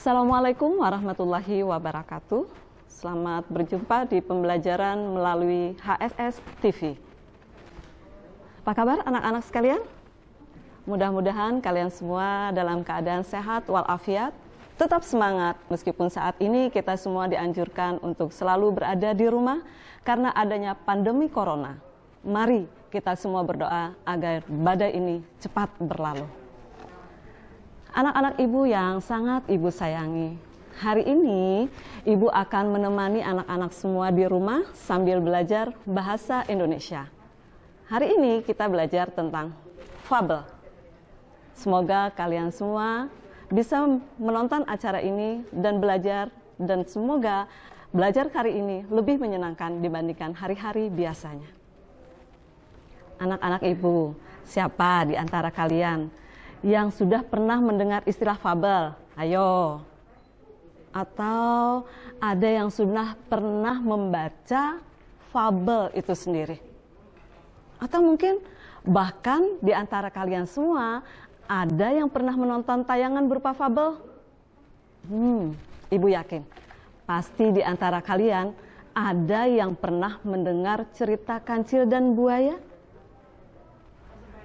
Assalamualaikum warahmatullahi wabarakatuh. Selamat berjumpa di pembelajaran melalui HSS TV. Apa kabar anak-anak sekalian? Mudah-mudahan kalian semua dalam keadaan sehat walafiat, tetap semangat meskipun saat ini kita semua dianjurkan untuk selalu berada di rumah karena adanya pandemi corona. Mari kita semua berdoa agar badai ini cepat berlalu. Anak-anak ibu yang sangat ibu sayangi, hari ini ibu akan menemani anak-anak semua di rumah sambil belajar bahasa Indonesia. Hari ini kita belajar tentang fabel. Semoga kalian semua bisa menonton acara ini dan belajar, dan semoga belajar hari ini lebih menyenangkan dibandingkan hari-hari biasanya. Anak-anak ibu, siapa di antara kalian yang sudah pernah mendengar istilah fabel? Ayo. Atau ada yang sudah pernah membaca fabel itu sendiri? Atau mungkin bahkan di antara kalian semua ada yang pernah menonton tayangan berupa fabel? Ibu yakin pasti di antara kalian ada yang pernah mendengar cerita kancil dan buaya.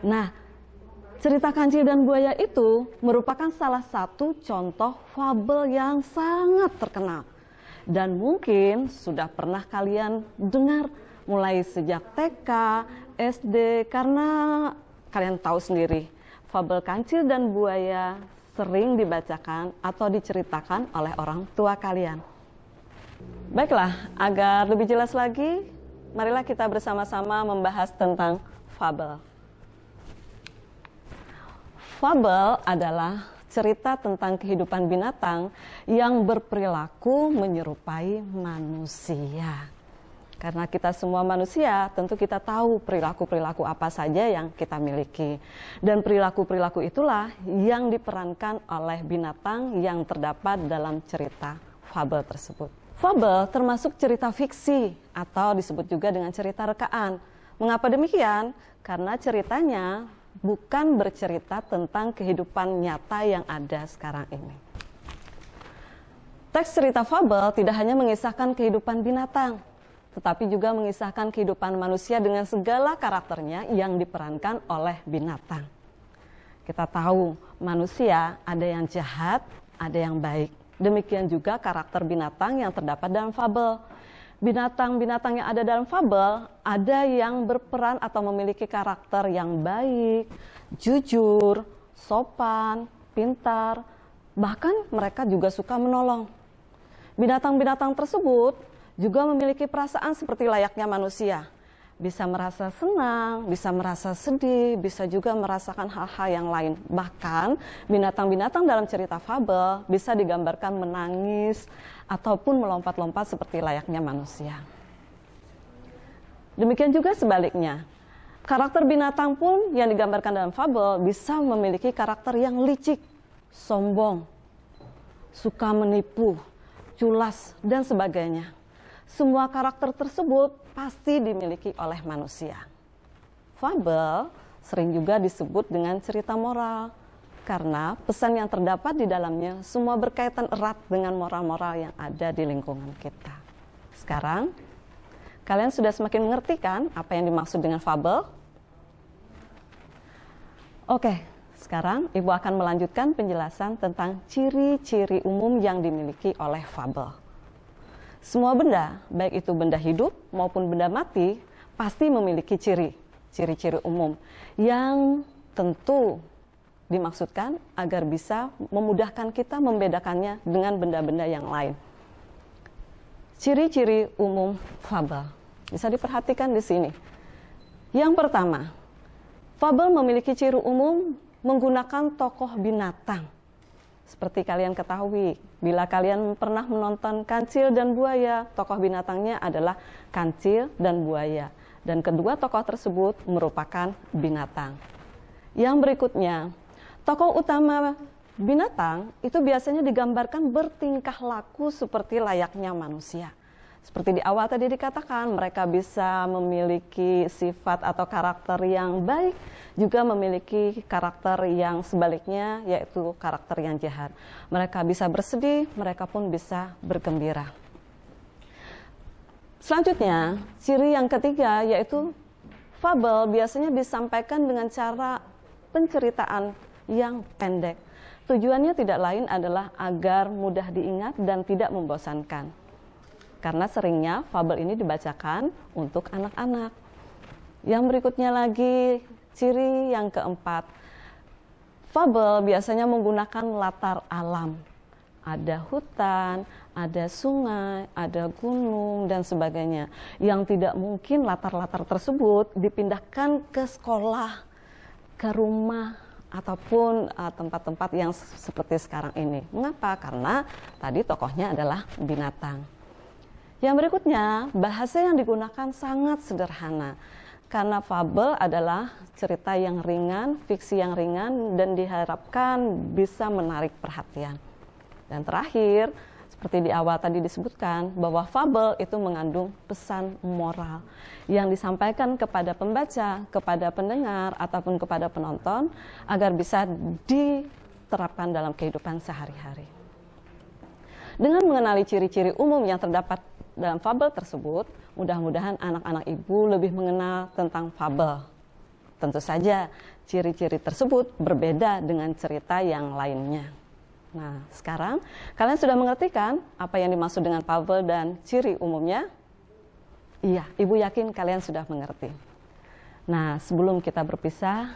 Nah, cerita kancil dan buaya itu merupakan salah satu contoh fabel yang sangat terkenal. Dan mungkin sudah pernah kalian dengar mulai sejak TK, SD, karena kalian tahu sendiri, fabel kancil dan buaya sering dibacakan atau diceritakan oleh orang tua kalian. Baiklah, agar lebih jelas lagi, marilah kita bersama-sama membahas tentang fabel. Fabel adalah cerita tentang kehidupan binatang yang berperilaku menyerupai manusia. Karena kita semua manusia, tentu kita tahu perilaku-perilaku apa saja yang kita miliki. Dan perilaku-perilaku itulah yang diperankan oleh binatang yang terdapat dalam cerita fabel tersebut. Fabel termasuk cerita fiksi atau disebut juga dengan cerita rekaan. Mengapa demikian? Karena ceritanya bukan bercerita tentang kehidupan nyata yang ada sekarang ini. Teks cerita fabel tidak hanya mengisahkan kehidupan binatang, tetapi juga mengisahkan kehidupan manusia dengan segala karakternya yang diperankan oleh binatang. Kita tahu manusia ada yang jahat, ada yang baik. Demikian juga karakter binatang yang terdapat dalam fabel. Binatang-binatang yang ada dalam fabel ada yang berperan atau memiliki karakter yang baik, jujur, sopan, pintar, bahkan mereka juga suka menolong. Binatang-binatang tersebut juga memiliki perasaan seperti layaknya manusia. Bisa merasa senang, bisa merasa sedih, bisa juga merasakan hal-hal yang lain. Bahkan binatang-binatang dalam cerita fabel bisa digambarkan menangis ataupun melompat-lompat seperti layaknya manusia. Demikian juga sebaliknya. Karakter binatang pun yang digambarkan dalam fabel bisa memiliki karakter yang licik, sombong, suka menipu, culas, dan sebagainya. Semua karakter tersebut pasti dimiliki oleh manusia. Fabel sering juga disebut dengan cerita moral, karena pesan yang terdapat di dalamnya semua berkaitan erat dengan moral-moral yang ada di lingkungan kita. Sekarang, kalian sudah semakin mengerti kan apa yang dimaksud dengan fabel? Oke, sekarang Ibu akan melanjutkan penjelasan tentang ciri-ciri umum yang dimiliki oleh fabel. Semua benda, baik itu benda hidup maupun benda mati, pasti memiliki ciri-ciri umum yang tentu dimaksudkan agar bisa memudahkan kita membedakannya dengan benda-benda yang lain. Ciri-ciri umum fabel bisa diperhatikan di sini. Yang pertama, fabel memiliki ciri umum menggunakan tokoh binatang. Seperti kalian ketahui, bila kalian pernah menonton Kancil dan Buaya, tokoh binatangnya adalah kancil dan buaya. Dan kedua tokoh tersebut merupakan binatang. Yang berikutnya, tokoh utama binatang itu biasanya digambarkan bertingkah laku seperti layaknya manusia. Seperti di awal tadi dikatakan, mereka bisa memiliki sifat atau karakter yang baik, juga memiliki karakter yang sebaliknya, yaitu karakter yang jahat. Mereka bisa bersedih, mereka pun bisa bergembira. Selanjutnya, ciri yang ketiga yaitu fabel biasanya disampaikan dengan cara penceritaan yang pendek. Tujuannya tidak lain adalah agar mudah diingat dan tidak membosankan. Karena seringnya fabel ini dibacakan untuk anak-anak. Yang berikutnya lagi, ciri yang keempat. Fabel biasanya menggunakan latar alam. Ada hutan, ada sungai, ada gunung, dan sebagainya. Yang tidak mungkin latar-latar tersebut dipindahkan ke sekolah, ke rumah, ataupun tempat-tempat yang seperti sekarang ini. Mengapa? Karena tadi tokohnya adalah binatang. Yang berikutnya, bahasa yang digunakan sangat sederhana. Karena fabel adalah cerita yang ringan, fiksi yang ringan, dan diharapkan bisa menarik perhatian. Dan terakhir, seperti di awal tadi disebutkan, bahwa fabel itu mengandung pesan moral yang disampaikan kepada pembaca, kepada pendengar, ataupun kepada penonton, agar bisa diterapkan dalam kehidupan sehari-hari. Dengan mengenali ciri-ciri umum yang terdapat dalam fabel tersebut, mudah-mudahan anak-anak ibu lebih mengenal tentang fabel. Tentu saja, ciri-ciri tersebut berbeda dengan cerita yang lainnya. Nah, sekarang kalian sudah mengerti kan apa yang dimaksud dengan fabel dan ciri umumnya? Iya, ibu yakin kalian sudah mengerti. Nah, sebelum kita berpisah,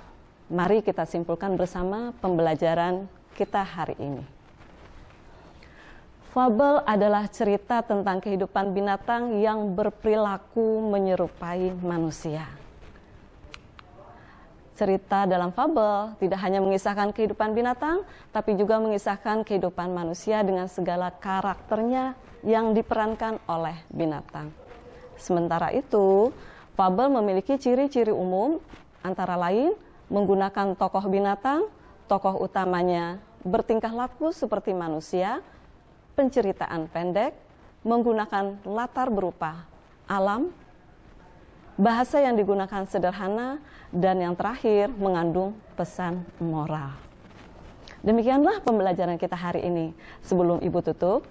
mari kita simpulkan bersama pembelajaran kita hari ini. Fabel adalah cerita tentang kehidupan binatang yang berperilaku menyerupai manusia. Cerita dalam fabel tidak hanya mengisahkan kehidupan binatang, tapi juga mengisahkan kehidupan manusia dengan segala karakternya yang diperankan oleh binatang. Sementara itu, fabel memiliki ciri-ciri umum, antara lain menggunakan tokoh binatang, tokoh utamanya bertingkah laku seperti manusia, penceritaan pendek, menggunakan latar berupa alam, bahasa yang digunakan sederhana, dan yang terakhir mengandung pesan moral. Demikianlah pembelajaran kita hari ini. Sebelum ibu tutup,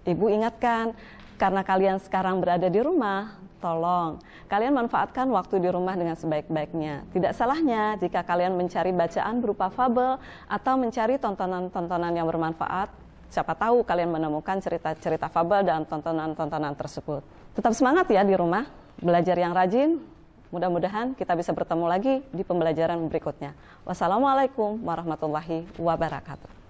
ibu ingatkan, karena kalian sekarang berada di rumah, tolong kalian manfaatkan waktu di rumah dengan sebaik-baiknya. Tidak salahnya jika kalian mencari bacaan berupa fabel atau mencari tontonan-tontonan yang bermanfaat. Siapa tahu kalian menemukan cerita-cerita fabel dan tontonan-tontonan tersebut. Tetap semangat ya di rumah, belajar yang rajin. Mudah-mudahan kita bisa bertemu lagi di pembelajaran berikutnya. Wassalamualaikum warahmatullahi wabarakatuh.